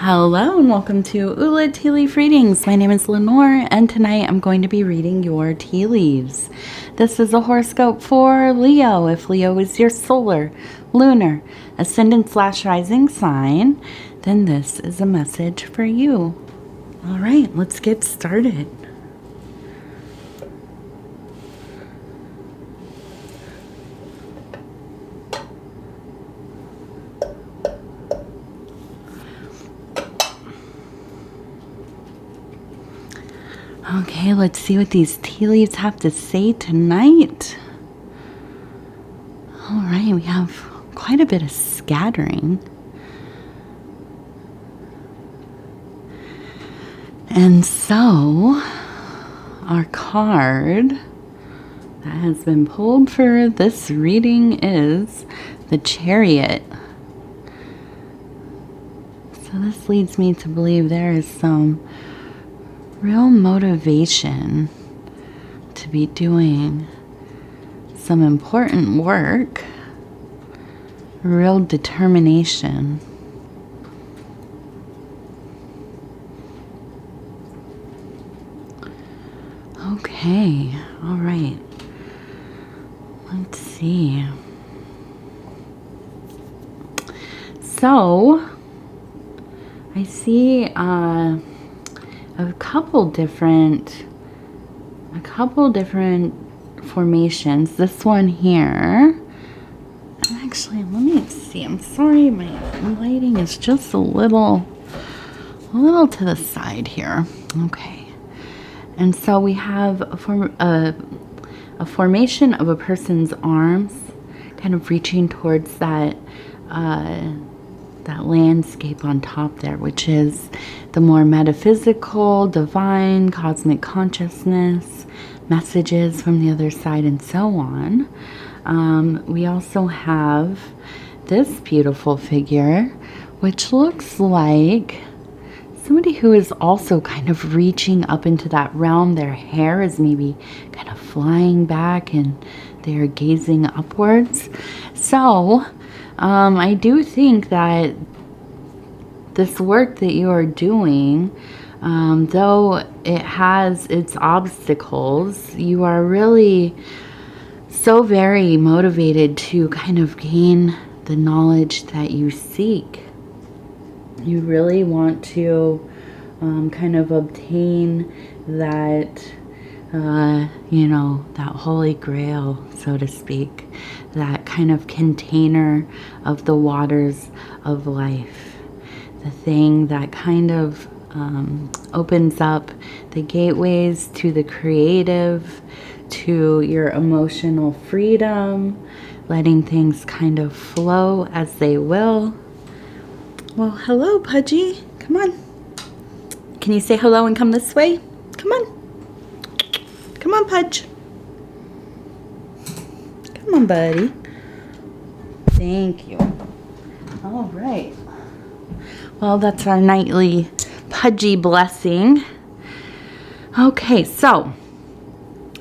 Hello and welcome to Ula Tea Leaf Readings. My name is Lenor and tonight I'm going to be reading your tea leaves. This is a horoscope for Leo. If Leo is your solar, lunar, ascendant/rising sign, then this is a message for you. All right, let's get started. Okay, let's see what these tea leaves have to say tonight. All right, we have quite a bit of scattering. And so, our card that has been pulled for this reading is the Chariot. So this leads me to believe there is some real motivation to be doing some important work, real determination. Okay, all right. Let's see. So, I see a couple different formations. This one here. Actually, let me see. I'm sorry, my lighting is just a little to the side here. Okay. And so we have a formation of a person's arms kind of reaching towards that landscape on top there, which is the more metaphysical, divine, cosmic consciousness, messages from the other side, and so on. We also have this beautiful figure, which looks like somebody who is also kind of reaching up into that realm. Their hair is maybe kind of flying back and they're gazing upwards. So, I do think that this work that you are doing, though it has its obstacles, you are really so very motivated to kind of gain the knowledge that you seek. You really want to kind of obtain that, that holy grail, so to speak, that kind of container of the waters of life, the thing that kind of opens up the gateways to the creative, to your emotional freedom, letting things kind of flow as they will. Well, hello, Pudgy. Come on. Can you say hello and come this way? Come on. Come on, Pudge. Come on, buddy. Thank you. All right. Well, that's our nightly Pudgy blessing. Okay, so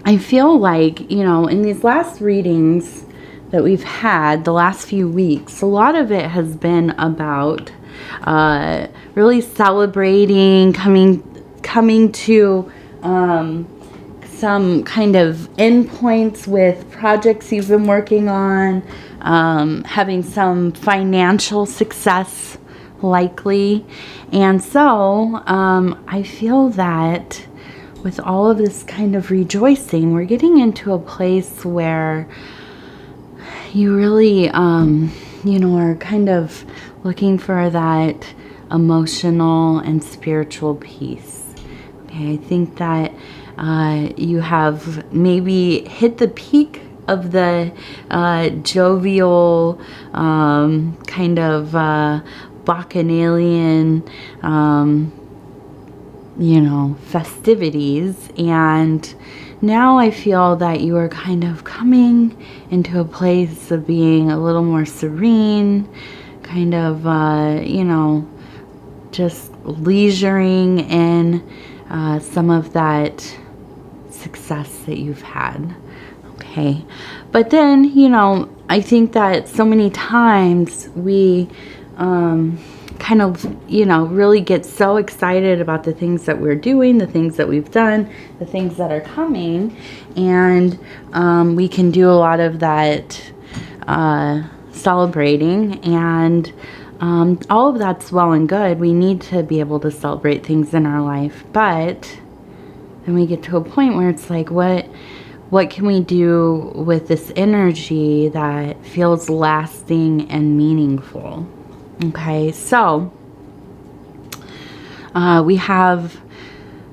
I feel like, in these last readings that we've had the last few weeks, a lot of it has been about really celebrating, coming to some kind of endpoints with projects you've been working on, having some financial success likely. And so I feel that with all of this kind of rejoicing, we're getting into a place where you really are kind of looking for that emotional and spiritual peace. Okay, I think that you have maybe hit the peak of the jovial kind of bacchanalian festivities, and now I feel that you are kind of coming into a place of being a little more serene, kind of, just leisuring in some of that success that you've had. Okay. But then, I think that so many times we kind of, you know, really get so excited about the things that we're doing, the things that we've done, the things that are coming. And we can do a lot of that celebrating, and all of that's well and good. We need to be able to celebrate things in our life, but then we get to a point where it's like, what can we do with this energy that feels lasting and meaningful? Okay, so we have,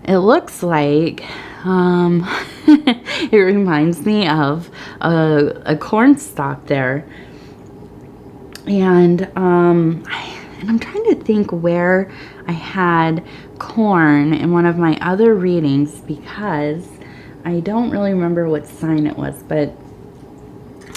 it looks like, it reminds me of a corn stalk there. And I'm trying to think where I had corn in one of my other readings, because I don't really remember what sign it was, but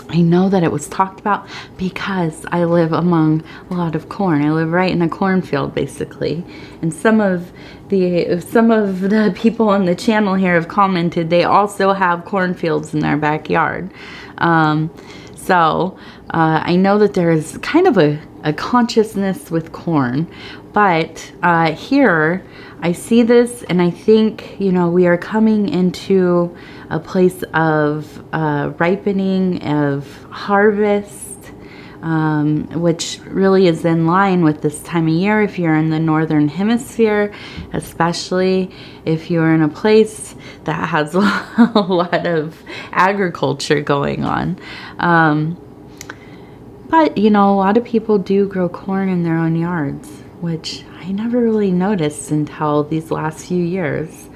I know that it was talked about because I live among a lot of corn. I live right in a cornfield, basically. And some of the people on the channel here have commented they also have cornfields in their backyard. So I know that there is kind of a consciousness with corn, but here I see this, and I think, you know, we are coming into a place of ripening, of harvest, which really is in line with this time of year if you're in the northern hemisphere, especially if you're in a place that has a lot of agriculture going on. But, you know, a lot of people do grow corn in their own yards, which I never really noticed until these last few years.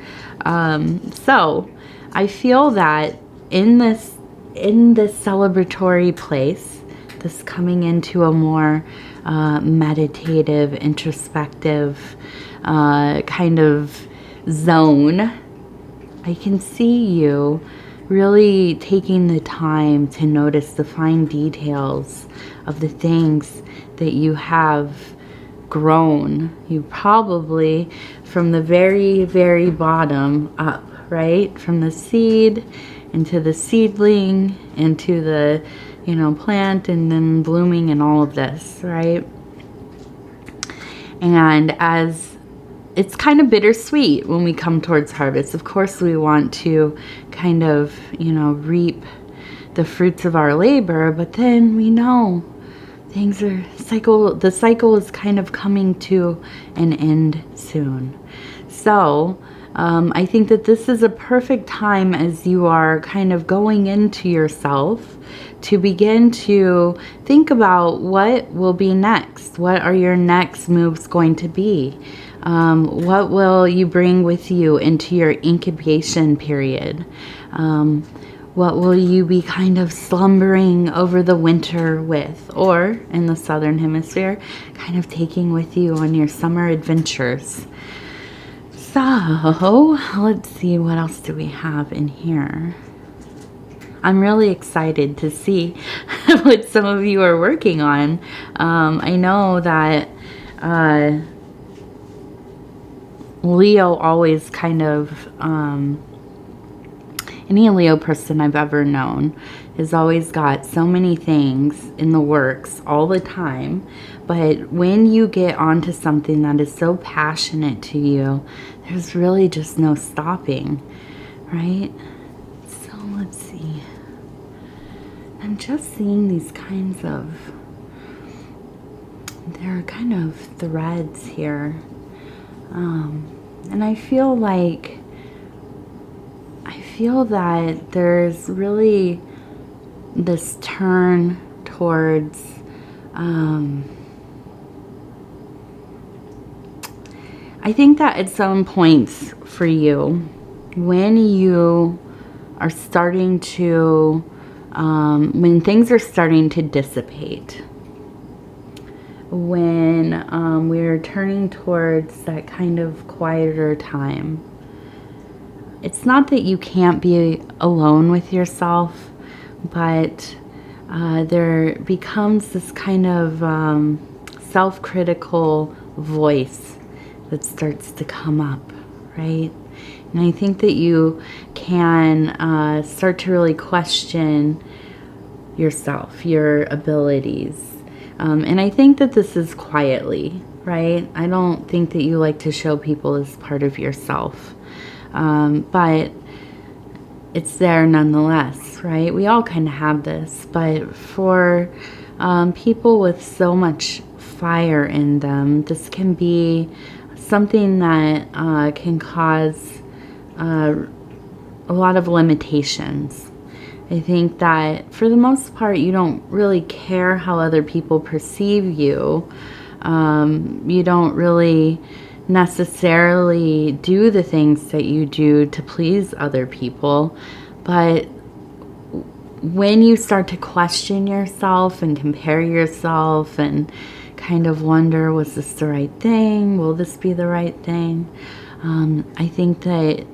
So I feel that in this celebratory place, this coming into a more meditative, introspective kind of zone, I can see you really taking the time to notice the fine details of the things that you have grown. You probably from the very, very bottom up, right? From the seed into the seedling, into the, you know, plant, and then blooming and all of this, right? And as it's kind of bittersweet when we come towards harvest. Of course, we want to kind of, you know, reap the fruits of our labor, but then we know things are the cycle is kind of coming to an end soon. So I think that this is a perfect time, as you are kind of going into yourself, to begin to think about what will be next. What are your next moves going to be? What will you bring with you into your incubation period? What will you be kind of slumbering over the winter with, or in the southern hemisphere, kind of taking with you on your summer adventures? So let's see, what else do we have in here? I'm really excited to see what some of you are working on. I know that Leo always kind of, any Leo person I've ever known has always got so many things in the works all the time. But when you get onto something that is so passionate to you, there's really just no stopping, right? So let's see. I'm just seeing these kinds of, there are kind of threads here. And I feel that there's really this turn towards I think that at some points for you, when you are starting to when things are starting to dissipate, when we're turning towards that kind of quieter time, it's not that you can't be alone with yourself, but there becomes this kind of self-critical voice that starts to come up, right? And I think that you can start to really question yourself, your abilities. And I think that this is quietly. right? I don't think that you like to show people as part of yourself. But it's there nonetheless, right? We all kind of have this, but for people with so much fire in them, this can be something that can cause a lot of limitations. I think that for the most part, you don't really care how other people perceive you. You don't really necessarily do the things that you do to please other people. But when you start to question yourself and compare yourself and kind of wonder, was this the right thing? Will this be the right thing? I think that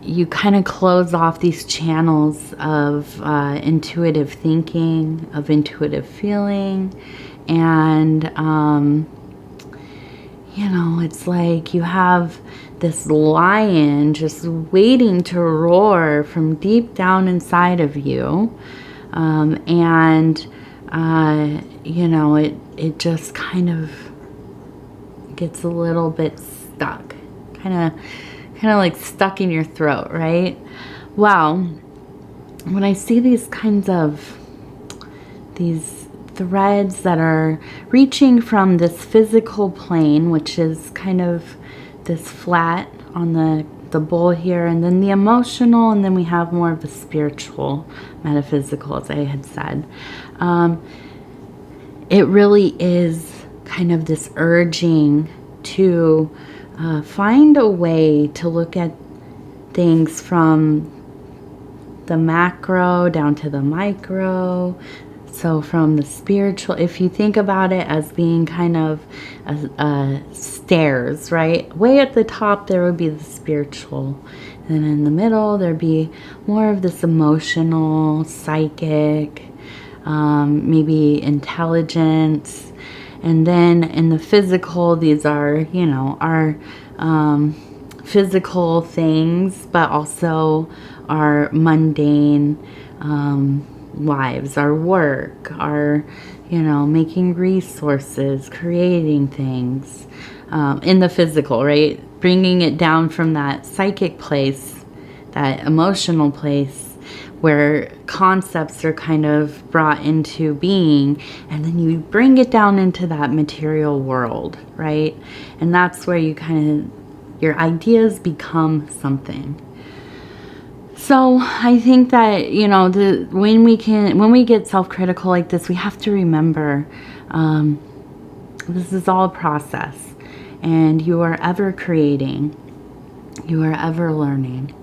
you kind of close off these channels of intuitive thinking, of intuitive feeling, and you know, it's like you have this lion just waiting to roar from deep down inside of you, and you know, it just kind of gets a little bit stuck, kind of like stuck in your throat, right? Well, when I see these kinds of these threads that are reaching from this physical plane, which is kind of this flat on the bowl here, and then the emotional, and then we have more of the spiritual, metaphysical, as I had said. It really is kind of this urging to find a way to look at things from the macro down to the micro. So from the spiritual, if you think about it as being kind of stairs, right? Way at the top, there would be the spiritual. And in the middle, there'd be more of this emotional, psychic, maybe intelligence. And then in the physical, these are, you know, our physical things, but also our mundane lives, our work, our, you know, making resources, creating things in the physical, right? Bringing it down from that psychic place, that emotional place, where concepts are kind of brought into being, and then you bring it down into that material world, right? And that's where you kind of, your ideas become something. So I think that, you know, when we get self-critical like this, we have to remember this is all a process, and you are ever creating, you are ever learning,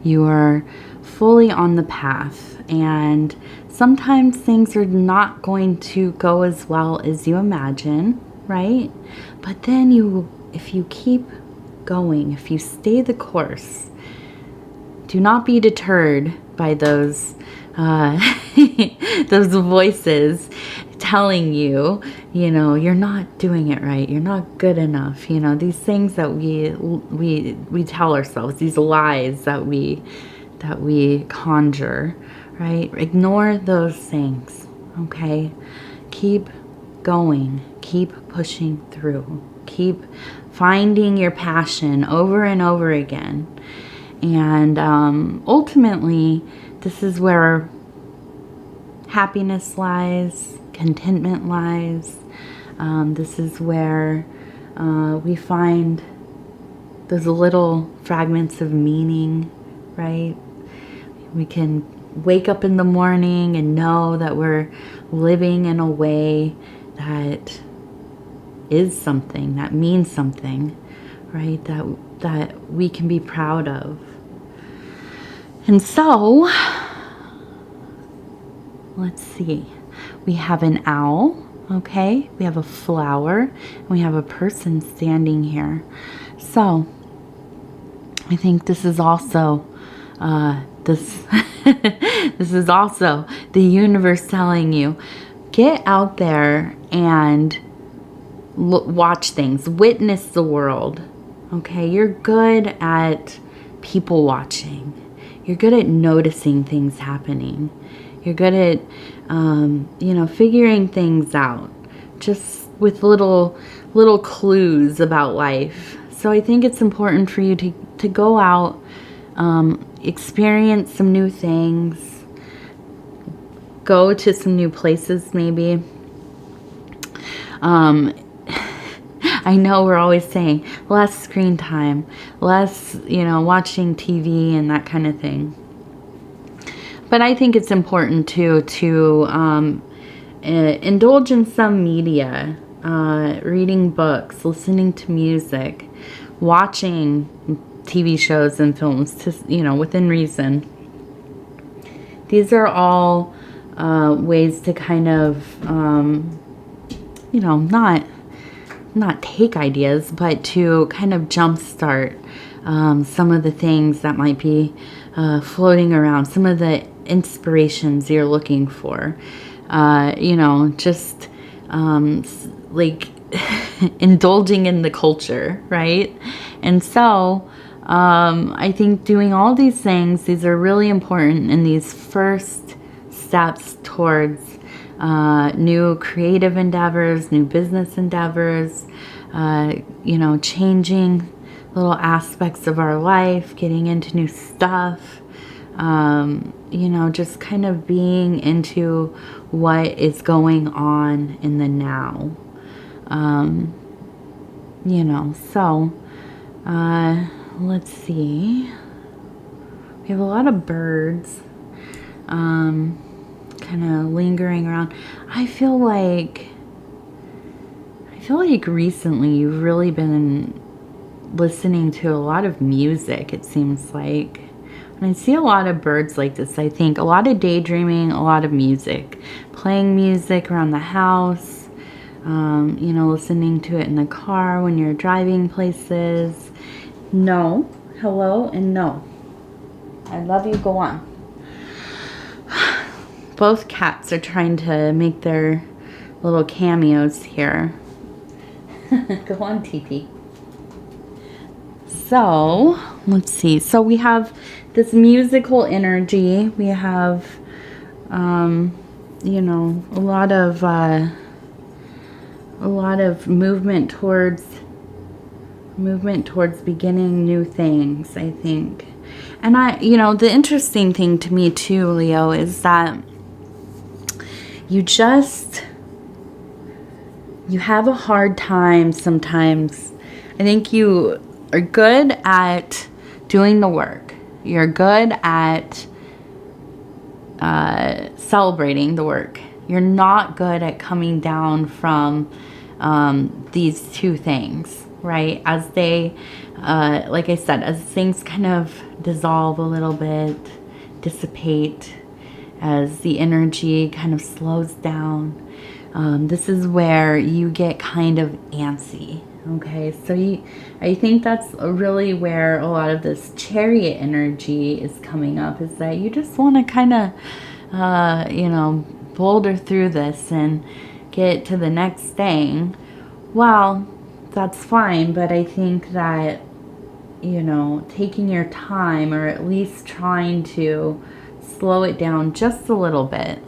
you are fully on the path, and sometimes things are not going to go as well as you imagine, right? But then if you keep going, if you stay the course, do not be deterred by those those voices telling you, you know, you're not doing it right, you're not good enough, you know, these things that we tell ourselves, these lies that we conjure, right? Ignore those things, okay? Keep going, keep pushing through, keep finding your passion over and over again. And ultimately, this is where happiness lies, contentment lies. This is where we find those little fragments of meaning, right? We can wake up in the morning and know that we're living in a way that is something, that means something, right? That we can be proud of. And so, let's see. We have an owl, okay? We have a flower, and we have a person standing here. So, I think this is also this is also the universe telling you, get out there and watch things, witness the world. Okay, you're good at people watching. You're good at noticing things happening. You're good at, you know, figuring things out. Just with little clues about life. So I think it's important for you to go out, experience some new things, go to some new places maybe. I know we're always saying less screen time, less, watching TV and that kind of thing. But I think it's important too to indulge in some media, reading books, listening to music, watching TV shows and films to, within reason. These are all ways to kind of, not take ideas, but to kind of jumpstart some of the things that might be floating around, some of the inspirations you're looking for. Just like indulging in the culture, right? And so I think doing all these things, these are really important in these first steps towards new creative endeavors, new business endeavors, changing little aspects of our life, getting into new stuff, just kind of being into what is going on in the now. So let's see. We have a lot of birds kind of lingering around. I feel like recently you've really been listening to a lot of music, it seems like. And I see a lot of birds like this, I think. A lot of daydreaming, a lot of music. Playing music around the house, listening to it in the car when you're driving places. No, hello, and no. I love you, go on. Both cats are trying to make their little cameos here. Go on, TP. So, let's see. So we have this musical energy. We have, a lot of movement towards beginning new things, I think. And the interesting thing to me too, Leo, is that you have a hard time sometimes. I think you are good at doing the work. You're good at celebrating the work. You're not good at coming down from these two things, right? As they, like I said, as things kind of dissolve a little bit, dissipate, as the energy kind of slows down, this is where you get kind of antsy. Okay, so I think that's really where a lot of this chariot energy is coming up, is that you just want to kind of, boulder through this and get to the next thing. Well, that's fine, but I think that, taking your time, or at least trying to slow it down just a little bit.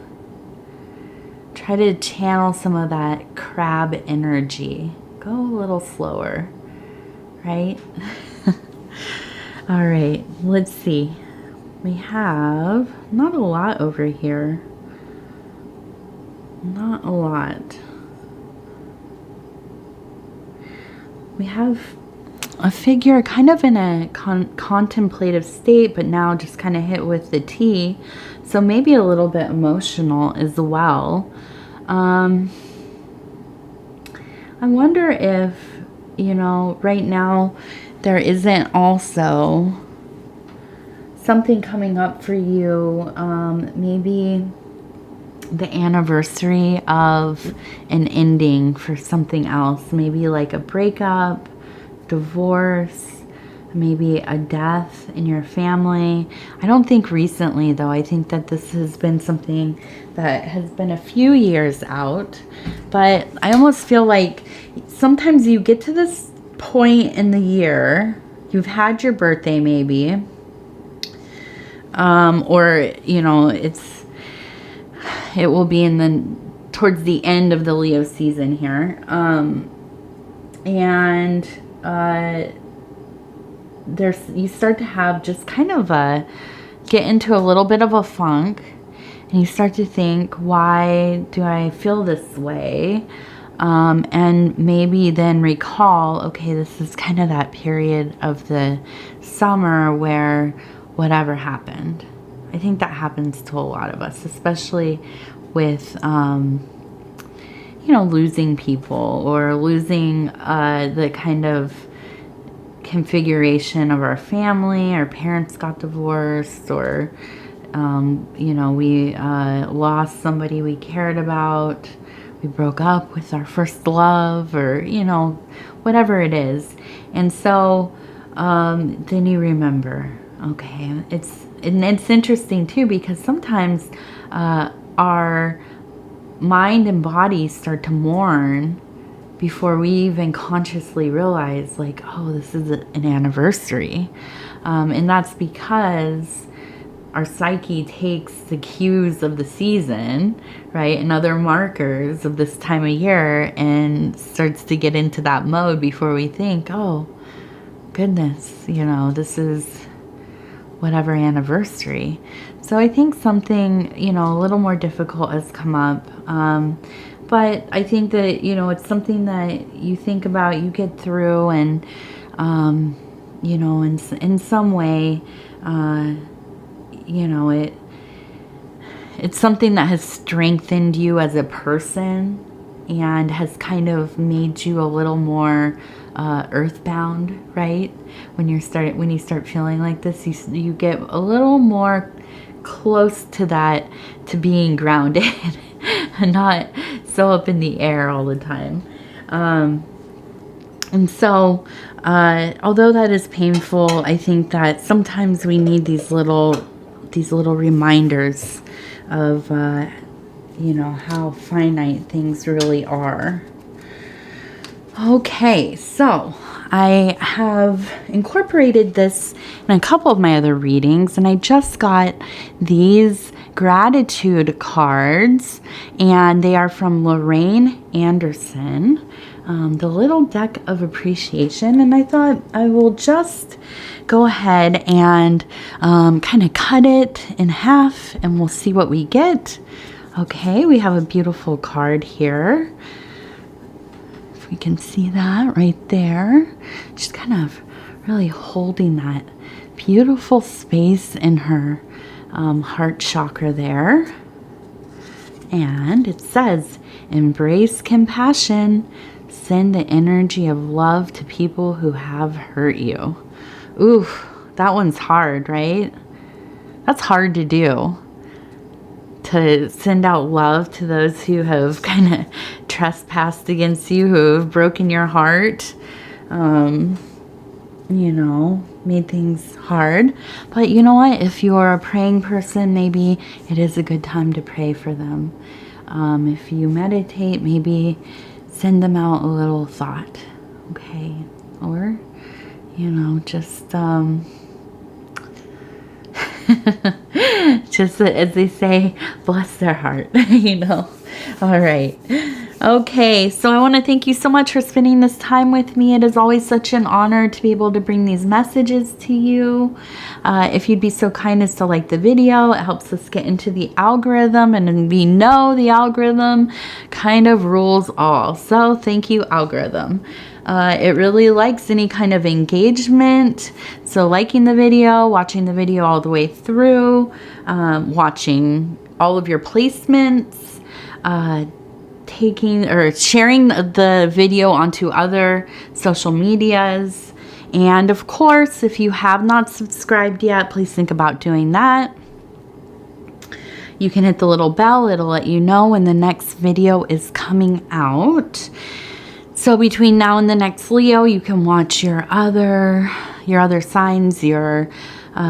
Try to channel some of that crab energy. Go a little slower, right? All right, let's see. We have not a lot over here. Not a lot. We have a figure kind of in a contemplative state, but now just kind of hit with the T. So maybe a little bit emotional as well. I wonder if, right now there isn't also something coming up for you, maybe the anniversary of an ending for something else, maybe like a breakup, divorce, maybe a death in your family. I don't think recently, though. I think that this has been something that has been a few years out, but I almost feel like sometimes you get to this point in the year, you've had your birthday maybe, or it will be in the towards the end of the Leo season here. And you start to have just kind of get into a little bit of a funk, and you start to think, why do I feel this way? And maybe then recall, okay, this is kind of that period of the summer where whatever happened. I think that happens to a lot of us, especially with, losing people or losing the kind of configuration of our family. Our parents got divorced, or, we lost somebody we cared about. We broke up with our first love, or, whatever it is. And so then you remember, okay, it's interesting too, because sometimes our mind and body start to mourn before we even consciously realize, like, oh, this is an anniversary. And that's because our psyche takes the cues of the season, right, and other markers of this time of year, and starts to get into that mode before we think, oh, goodness, this is whatever anniversary. So I think something, a little more difficult has come up. But I think that, it's something that you think about, you get through, and, in some way, it's something that has strengthened you as a person and has kind of made you a little more earthbound, right? When you start feeling like this, you get a little more close to that, to being grounded and not so up in the air all the time. And so, although that is painful, I think that sometimes we need these little reminders of, how finite things really are. Okay, so I have incorporated this in a couple of my other readings, and I just got these gratitude cards, and they are from Lorraine Anderson, the Little Deck of Appreciation. And I thought I will just go ahead and kind of cut it in half, and we'll see what we get. Okay, we have a beautiful card here. If we can see that right there. Just kind of really holding that beautiful space in her heart chakra there. And it says, embrace compassion. Send the energy of love to people who have hurt you. Ooh, that one's hard, right? That's hard to do. To send out love to those who have kind of trespassed against you, who have broken your heart, made things hard. But you know what? If you're a praying person, maybe it is a good time to pray for them. If you meditate, maybe send them out a little thought, okay? Or, just just as they say, bless their heart, All right. Okay, so I want to thank you so much for spending this time with me. It is always such an honor to be able to bring these messages to you. If you'd be so kind as to like the video, it helps us get into the algorithm, and we know the algorithm kind of rules all. So thank you, algorithm. It really likes any kind of engagement. So liking the video, watching the video all the way through, watching all of your placements, taking or sharing the video onto other social medias. And of course, if you have not subscribed yet, please think about doing that. You can hit the little bell. It'll let you know when the next video is coming out. So between now and the next Leo, you can watch your other signs, your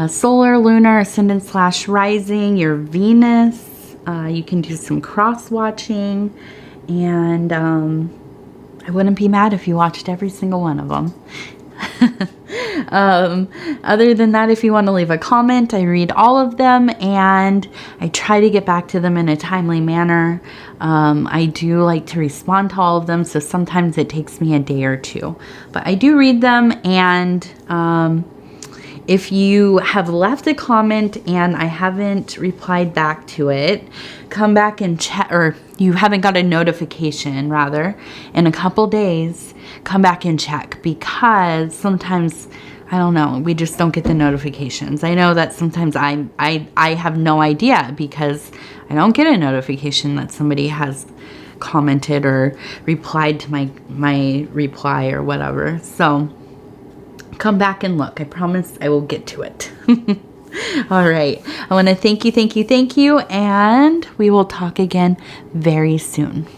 solar, lunar, ascendant / rising, your Venus. You can do some cross watching, and I wouldn't be mad if you watched every single one of them. Other than that, if you want to leave a comment, I read all of them and I try to get back to them in a timely manner. I do like to respond to all of them, so sometimes it takes me a day or two, but I do read them. And if you have left a comment and I haven't replied back to it, come back and check, or you haven't got a notification rather, in a couple days, come back and check, because sometimes, I don't know, we just don't get the notifications. I know that sometimes I have no idea because I don't get a notification that somebody has commented or replied to my reply or whatever. So come back and look. I promise I will get to it. All right. I want to thank you, and we will talk again very soon.